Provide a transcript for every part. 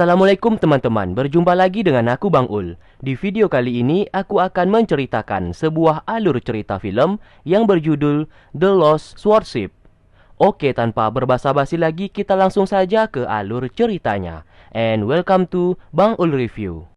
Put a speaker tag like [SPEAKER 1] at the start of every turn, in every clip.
[SPEAKER 1] Assalamualaikum teman-teman, berjumpa lagi dengan aku Bang Ul. Di video kali ini aku akan menceritakan sebuah alur cerita film yang berjudul The Lost Swordship. Oke, tanpa berbasa-basi lagi kita langsung saja ke alur ceritanya. And welcome to Bang Ul Review.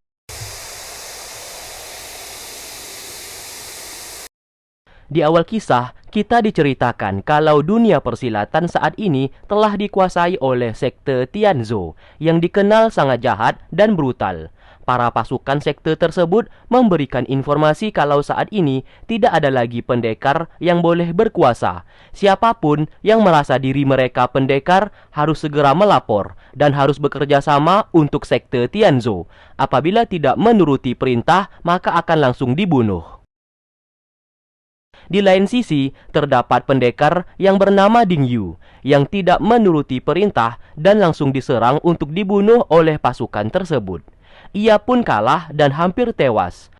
[SPEAKER 1] Di awal kisah, kita diceritakan kalau dunia persilatan saat ini telah dikuasai oleh sekte Tianzhou yang dikenal sangat jahat dan brutal. Para pasukan sekte tersebut memberikan informasi kalau saat ini tidak ada lagi pendekar yang boleh berkuasa. Siapapun yang merasa diri mereka pendekar harus segera melapor dan harus bekerja sama untuk sekte Tianzhou. Apabila tidak menuruti perintah, maka akan langsung dibunuh. Di lain sisi, terdapat pendekar yang bernama Ding Yu yang tidak menuruti perintah dan langsung diserang untuk dibunuh oleh pasukan tersebut. Ia pun kalah dan hampir tewas.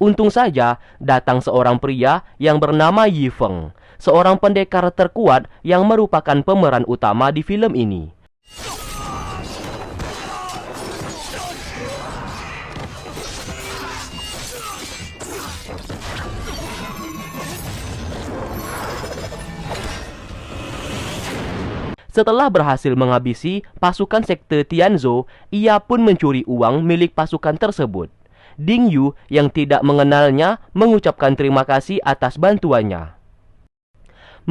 [SPEAKER 1] Untung saja datang seorang pria yang bernama Yi Feng, seorang pendekar terkuat yang merupakan pemeran utama di film ini. Setelah berhasil menghabisi pasukan sekte Tianzhou, ia pun mencuri uang milik pasukan tersebut. Ding Yu yang tidak mengenalnya mengucapkan terima kasih atas bantuannya.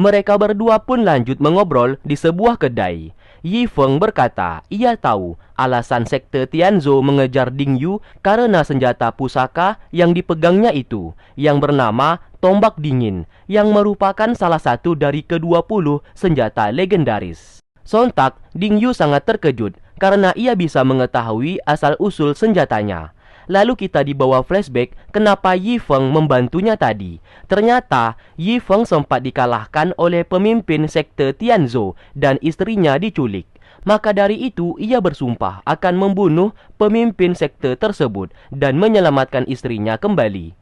[SPEAKER 1] Mereka berdua pun lanjut mengobrol di sebuah kedai. Yi Feng berkata, ia tahu alasan sekte Tianzhou mengejar Ding Yu karena senjata pusaka yang dipegangnya itu, yang bernama Tombak Dingin, yang merupakan salah satu dari ke-20 senjata legendaris. Sontak, Ding Yu sangat terkejut karena ia bisa mengetahui asal-usul senjatanya. Lalu kita dibawa flashback kenapa Yi Feng membantunya tadi. Ternyata Yi Feng sempat dikalahkan oleh pemimpin sekte Tianzhou dan istrinya diculik. Maka dari itu ia bersumpah akan membunuh pemimpin sekte tersebut dan menyelamatkan istrinya kembali.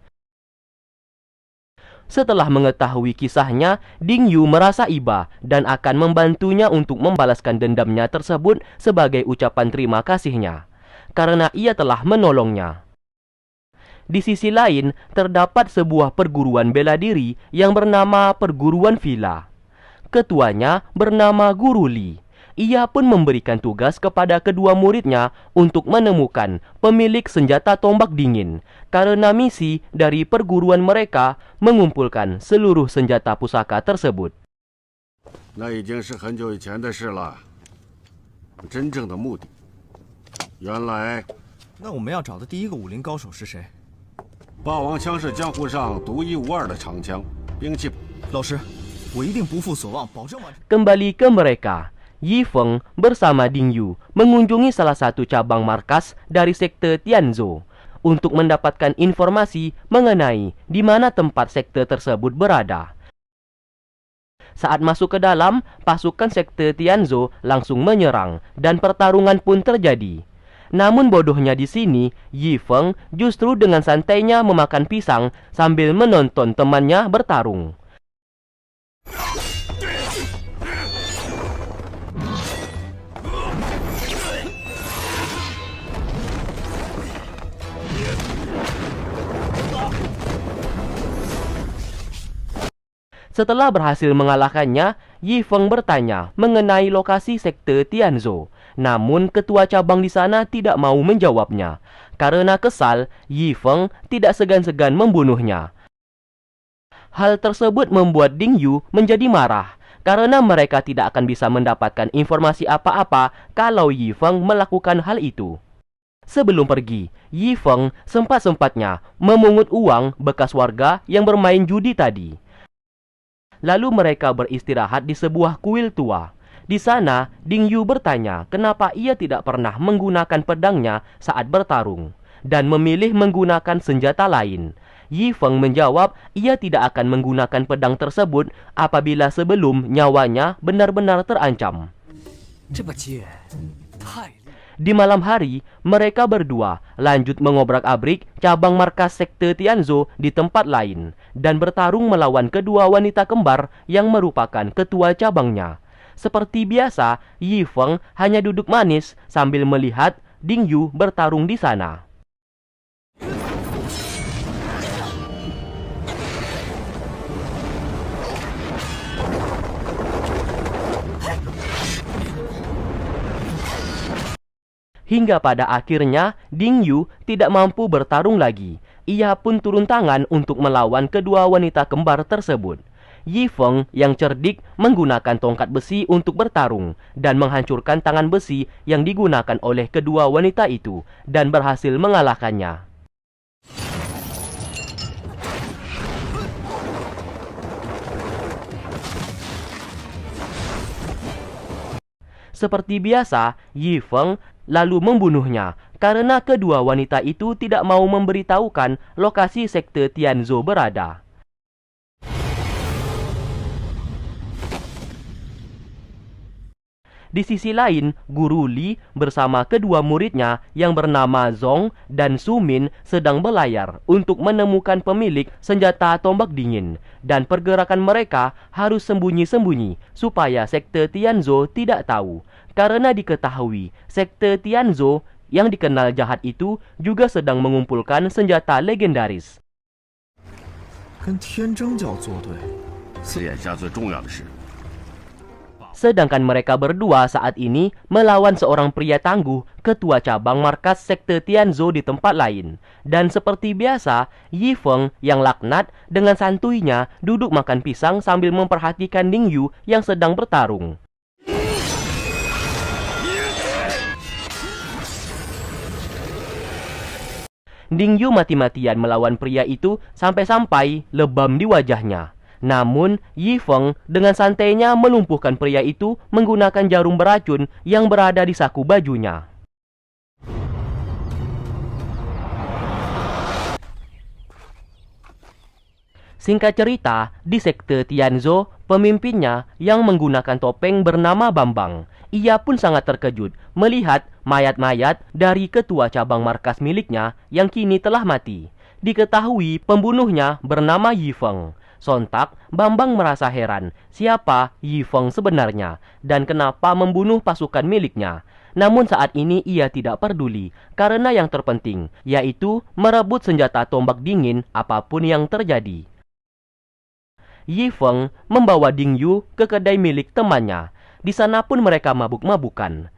[SPEAKER 1] Setelah mengetahui kisahnya, Ding Yu merasa iba dan akan membantunya untuk membalaskan dendamnya tersebut sebagai ucapan terima kasihnya, karena ia telah menolongnya. Di sisi lain, terdapat sebuah perguruan bela diri yang bernama Perguruan Villa. Ketuanya bernama Guru Li. Ia pun memberikan tugas kepada kedua muridnya untuk menemukan pemilik senjata tombak dingin, karena misi dari perguruan mereka mengumpulkan seluruh senjata pusaka tersebut.
[SPEAKER 2] 那已经是很久以前的事了。真正的目的，原来，
[SPEAKER 3] 那我们要找的第一个武林高手是谁？
[SPEAKER 2] 霸王枪是江湖上独一无二的长枪，兵器。
[SPEAKER 3] 老师，我一定不负所望，保证完成。
[SPEAKER 1] Kembali ke mereka, Yi Feng bersama Ding Yu mengunjungi salah satu cabang markas dari sekte Tianzhou untuk mendapatkan informasi mengenai di mana tempat sekte tersebut berada. Saat masuk ke dalam, pasukan sekte Tianzhou langsung menyerang dan pertarungan pun terjadi. Namun bodohnya di sini, Yi Feng justru dengan santainya memakan pisang sambil menonton temannya bertarung. Setelah berhasil mengalahkannya, Yi Feng bertanya mengenai lokasi sekte Tianzhou. Namun ketua cabang di sana tidak mau menjawabnya. Karena kesal, Yi Feng tidak segan-segan membunuhnya. Hal tersebut membuat Ding Yu menjadi marah karena mereka tidak akan bisa mendapatkan informasi apa-apa kalau Yi Feng melakukan hal itu. Sebelum pergi, Yi Feng sempat-sempatnya memungut uang bekas warga yang bermain judi tadi. Lalu mereka beristirahat di sebuah kuil tua. Di sana, Ding Yu bertanya kenapa ia tidak pernah menggunakan pedangnya saat bertarung dan memilih menggunakan senjata lain. Yi Feng menjawab ia tidak akan menggunakan pedang tersebut apabila sebelum nyawanya benar-benar terancam.
[SPEAKER 4] 这把剑太厉害。
[SPEAKER 1] Di malam hari, mereka berdua lanjut mengobrak-abrik cabang markas sekte Tianzhou di tempat lain dan bertarung melawan kedua wanita kembar yang merupakan ketua cabangnya. Seperti biasa, Yi Feng hanya duduk manis sambil melihat Ding Yu bertarung di sana. Hingga pada akhirnya, Ding Yu tidak mampu bertarung lagi. Ia pun turun tangan untuk melawan kedua wanita kembar tersebut. Yi Feng yang cerdik menggunakan tongkat besi untuk bertarung dan menghancurkan tangan besi yang digunakan oleh kedua wanita itu dan berhasil mengalahkannya. Seperti biasa, Yi Feng lalu membunuhnya karena kedua wanita itu tidak mau memberitahukan lokasi sekte Tianzhou berada. Di sisi lain, Guru Li bersama kedua muridnya yang bernama Zong dan Su Min sedang berlayar untuk menemukan pemilik senjata tombak dingin, dan pergerakan mereka harus sembunyi-sembunyi supaya sekte Tianzhou tidak tahu. Karena diketahui, sekte Tianzhou yang dikenal jahat itu juga sedang mengumpulkan senjata legendaris.
[SPEAKER 3] 跟天真教作对，
[SPEAKER 2] 是眼下最重要的事。
[SPEAKER 1] Sedangkan mereka berdua saat ini melawan seorang pria tangguh, ketua cabang markas sekte Tianzhou di tempat lain. Dan seperti biasa, Yi Feng yang laknat dengan santuinya duduk makan pisang sambil memperhatikan Ding Yu yang sedang bertarung. Ding Yu mati-matian melawan pria itu sampai-sampai lebam di wajahnya. Namun, Yi Feng dengan santainya melumpuhkan pria itu menggunakan jarum beracun yang berada di saku bajunya. Singkat cerita, di sekte Tianzhou, pemimpinnya yang menggunakan topeng bernama Bambang. Ia pun sangat terkejut melihat mayat-mayat dari ketua cabang markas miliknya yang kini telah mati. Diketahui pembunuhnya bernama Yi Feng. Sontak, Bambang merasa heran siapa Yi Feng sebenarnya dan kenapa membunuh pasukan miliknya. Namun saat ini ia tidak peduli karena yang terpenting yaitu merebut senjata tombak dingin apapun yang terjadi. Yi Feng membawa Ding Yu ke kedai milik temannya. Di sana pun mereka mabuk-mabukan.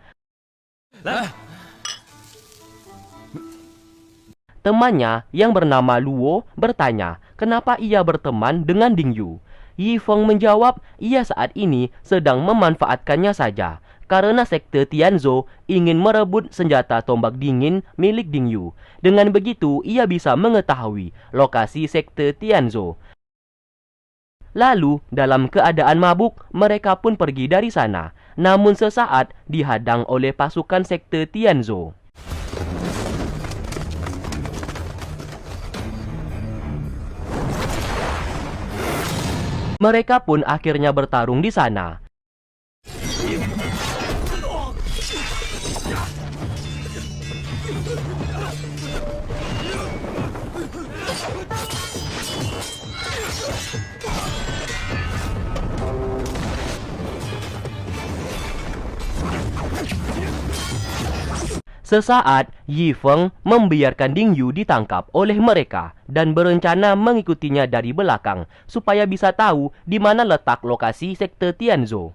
[SPEAKER 1] Temannya yang bernama Luo bertanya kenapa ia berteman dengan Ding Yu. Yi Feng menjawab ia saat ini sedang memanfaatkannya saja karena sekte Tianzhou ingin merebut senjata tombak dingin milik Ding Yu. Dengan begitu ia bisa mengetahui lokasi sekte Tianzhou. Lalu dalam keadaan mabuk mereka pun pergi dari sana. Namun sesaat dihadang oleh pasukan sekte Tianzhou. Mereka pun akhirnya bertarung di sana. Sesaat, Yi Feng membiarkan Ding Yu ditangkap oleh mereka dan berencana mengikutinya dari belakang supaya bisa tahu di mana letak lokasi sekte Tianzhou.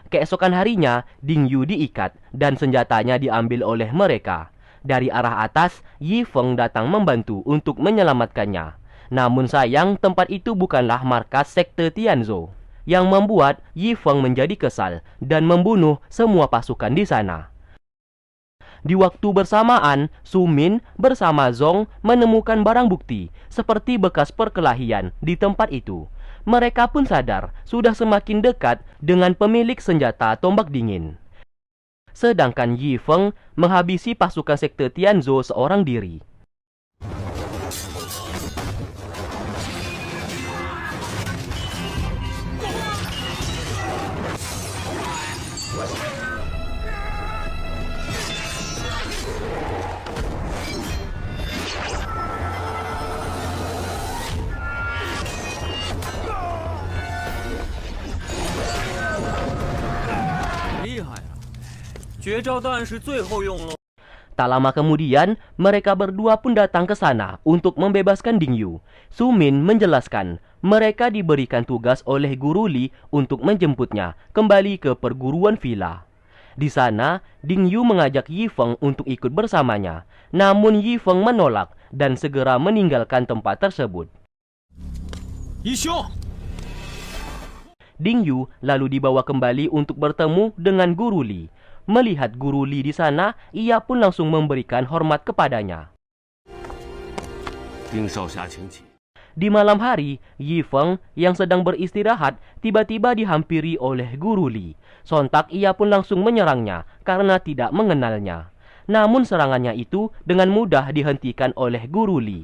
[SPEAKER 1] Keesokan harinya, Ding Yu diikat dan senjatanya diambil oleh mereka. Dari arah atas, Yi Feng datang membantu untuk menyelamatkannya. Namun sayang, tempat itu bukanlah markas sekte Tianzhou, yang membuat Yi Feng menjadi kesal dan membunuh semua pasukan di sana. Di waktu bersamaan, Su Min bersama Zong menemukan barang bukti seperti bekas perkelahian di tempat itu. Mereka pun sadar sudah semakin dekat dengan pemilik senjata tombak dingin. Sedangkan Yi Feng menghabisi pasukan sekte Tianzhou seorang diri.
[SPEAKER 4] 绝招当然是最后用喽。
[SPEAKER 1] Tak lama kemudian, mereka berdua pun datang ke sana untuk membebaskan Ding Yu. Su Min menjelaskan, mereka diberikan tugas oleh Guru Li untuk menjemputnya kembali ke perguruan villa. Di sana, Ding Yu mengajak Yi Feng untuk ikut bersamanya. Namun Yi Feng menolak dan segera meninggalkan tempat tersebut.
[SPEAKER 3] Yi Xiong!
[SPEAKER 1] Ding Yu lalu dibawa kembali untuk bertemu dengan Guru Li. Melihat Guru Li di sana, ia pun langsung memberikan hormat kepadanya.
[SPEAKER 2] 丁少侠请起。
[SPEAKER 1] Di malam hari, Yi Feng yang sedang beristirahat tiba-tiba dihampiri oleh Guru Li. Sontak ia pun langsung menyerangnya karena tidak mengenalnya. Namun serangannya itu dengan mudah dihentikan oleh Guru Li.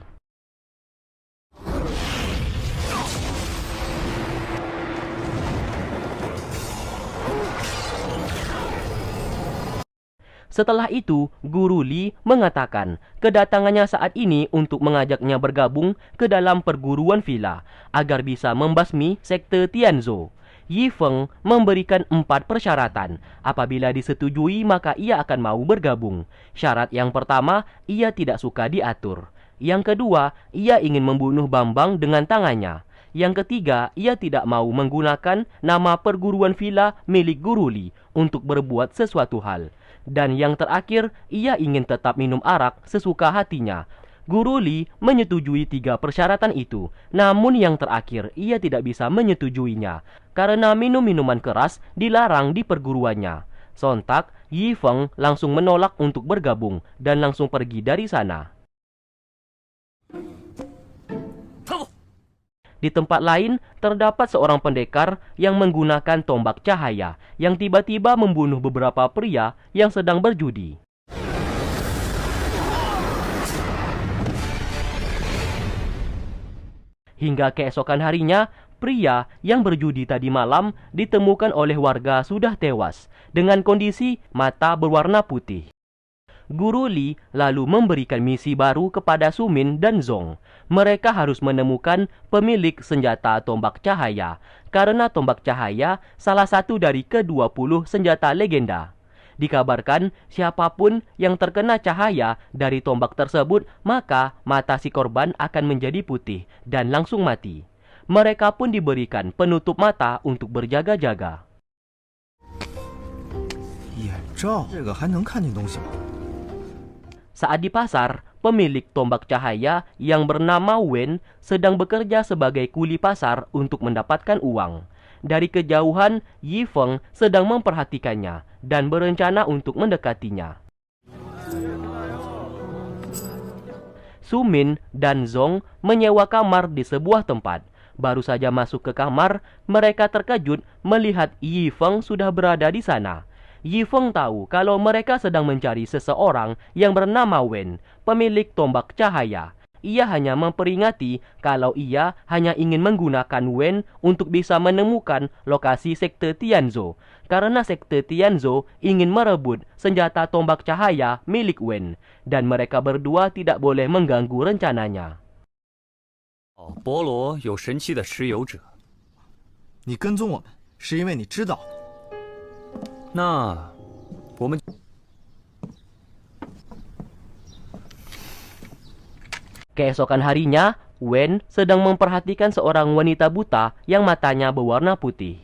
[SPEAKER 1] Setelah itu, Guru Li mengatakan kedatangannya saat ini untuk mengajaknya bergabung ke dalam perguruan villa agar bisa membasmi sekte Tianzhou. Yi Feng memberikan 4 persyaratan. Apabila disetujui, maka ia akan mau bergabung. Syarat yang pertama, ia tidak suka diatur. Yang kedua, ia ingin membunuh Bambang dengan tangannya. Yang ketiga, ia tidak mau menggunakan nama perguruan villa milik Guru Li untuk berbuat sesuatu hal. Dan yang terakhir, ia ingin tetap minum arak sesuka hatinya. Guru Li menyetujui 3 persyaratan itu. Namun yang terakhir, ia tidak bisa menyetujuinya karena minum minuman keras dilarang di perguruannya. Sontak, Yi Feng langsung menolak untuk bergabung dan langsung pergi dari sana. Di tempat lain, terdapat seorang pendekar yang menggunakan tombak cahaya yang tiba-tiba membunuh beberapa pria yang sedang berjudi. Hingga keesokan harinya, pria yang berjudi tadi malam ditemukan oleh warga sudah tewas dengan kondisi mata berwarna putih. Guru Li lalu memberikan misi baru kepada Su Min dan Zong. Mereka harus menemukan pemilik senjata tombak cahaya, karena tombak cahaya salah satu dari ke-20 senjata legenda. Dikabarkan siapapun yang terkena cahaya dari tombak tersebut, maka mata si korban akan menjadi putih dan langsung mati. Mereka pun diberikan penutup mata untuk berjaga-jaga.
[SPEAKER 3] 眼罩，这个还能看见东西吗？
[SPEAKER 1] Saat di pasar, pemilik tombak cahaya yang bernama Wen sedang bekerja sebagai kuli pasar untuk mendapatkan uang. Dari kejauhan, Yi Feng sedang memperhatikannya dan berencana untuk mendekatinya. Su Min dan Zong menyewa kamar di sebuah tempat. Baru saja masuk ke kamar, mereka terkejut melihat Yi Feng sudah berada di sana. Yi Feng tahu kalau mereka sedang mencari seseorang yang bernama Wen, pemilik tombak cahaya. Ia hanya memperingati kalau ia hanya ingin menggunakan Wen untuk bisa menemukan lokasi sekte Tianzhou, karena sekte Tianzhou ingin merebut senjata tombak cahaya milik Wen, dan mereka berdua tidak boleh mengganggu rencananya.
[SPEAKER 4] 哦，波罗有神器的持有者，
[SPEAKER 3] 你跟踪我们是因为你知道，
[SPEAKER 4] 那我们
[SPEAKER 1] Keesokan harinya, Wen sedang memperhatikan seorang wanita buta yang matanya berwarna putih.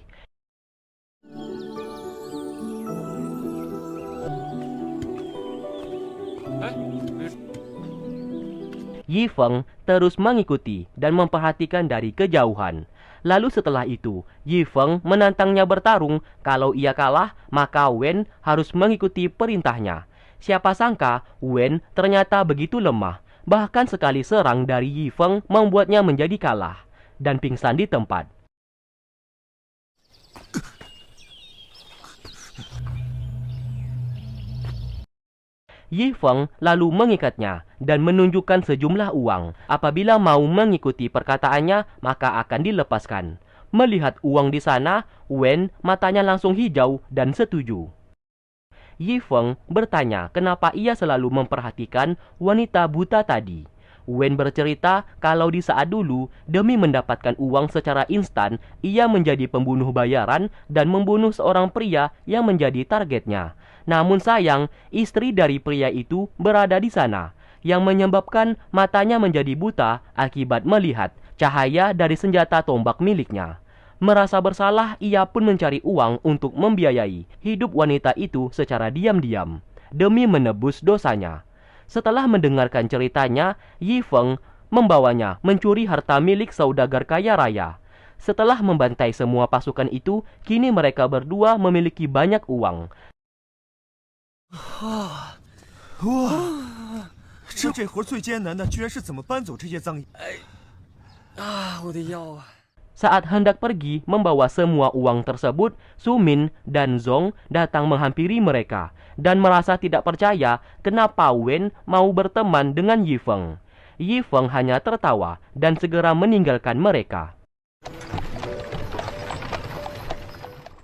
[SPEAKER 1] Yi Feng terus mengikuti dan memperhatikan dari kejauhan. Lalu setelah itu, Yi Feng menantangnya bertarung. Kalau ia kalah, maka Wen harus mengikuti perintahnya. Siapa sangka, Wen ternyata begitu lemah. Bahkan sekali serang dari Yi Feng membuatnya menjadi kalah dan pingsan di tempat. Yi Feng lalu mengikatnya dan menunjukkan sejumlah uang. Apabila mau mengikuti perkataannya, maka akan dilepaskan. Melihat uang di sana, Wen matanya langsung hijau dan setuju. Yi Feng bertanya kenapa ia selalu memperhatikan wanita buta tadi. Wen bercerita kalau di saat dulu, demi mendapatkan uang secara instan, ia menjadi pembunuh bayaran dan membunuh seorang pria yang menjadi targetnya. Namun sayang, istri dari pria itu berada di sana, yang menyebabkan matanya menjadi buta akibat melihat cahaya dari senjata tombak miliknya. Merasa bersalah, ia pun mencari uang untuk membiayai hidup wanita itu secara diam-diam, demi menebus dosanya. Setelah mendengarkan ceritanya, Yi Feng membawanya mencuri harta milik saudagar kaya raya. Setelah membantai semua pasukan itu, kini mereka berdua memiliki banyak uang.
[SPEAKER 3] 哇，这活最艰难的，居然是怎么搬走这些赃银？
[SPEAKER 4] 我的腰啊！
[SPEAKER 1] Saat hendak pergi membawa semua uang tersebut, Su Min dan Zong datang menghampiri mereka dan merasa tidak percaya kenapa Wen mau berteman dengan Yi Feng. Yi Feng hanya tertawa dan segera meninggalkan mereka.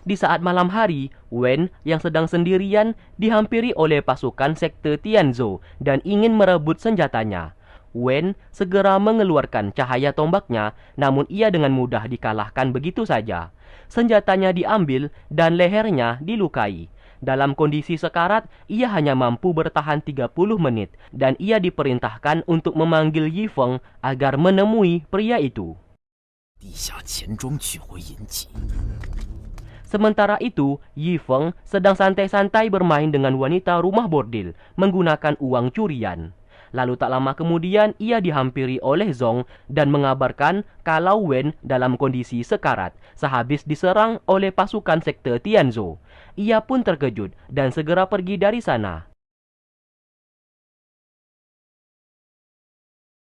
[SPEAKER 1] Di saat malam hari, Wen yang sedang sendirian dihampiri oleh pasukan sekte Tianzhou dan ingin merebut senjatanya. Wen segera mengeluarkan cahaya tombaknya, namun ia dengan mudah dikalahkan begitu saja. Senjatanya diambil dan lehernya dilukai. Dalam kondisi sekarat, ia hanya mampu bertahan 30 menit dan ia diperintahkan untuk memanggil Yi Feng agar menemui pria itu.
[SPEAKER 3] 地下钱庄取回银几。
[SPEAKER 1] Sementara itu, Yi Feng sedang santai-santai bermain dengan wanita rumah bordil menggunakan uang curian. Lalu tak lama kemudian ia dihampiri oleh Zong dan mengabarkan kalau Wen dalam kondisi sekarat sehabis diserang oleh pasukan sekte Tianzhou. Ia pun terkejut dan segera pergi dari sana.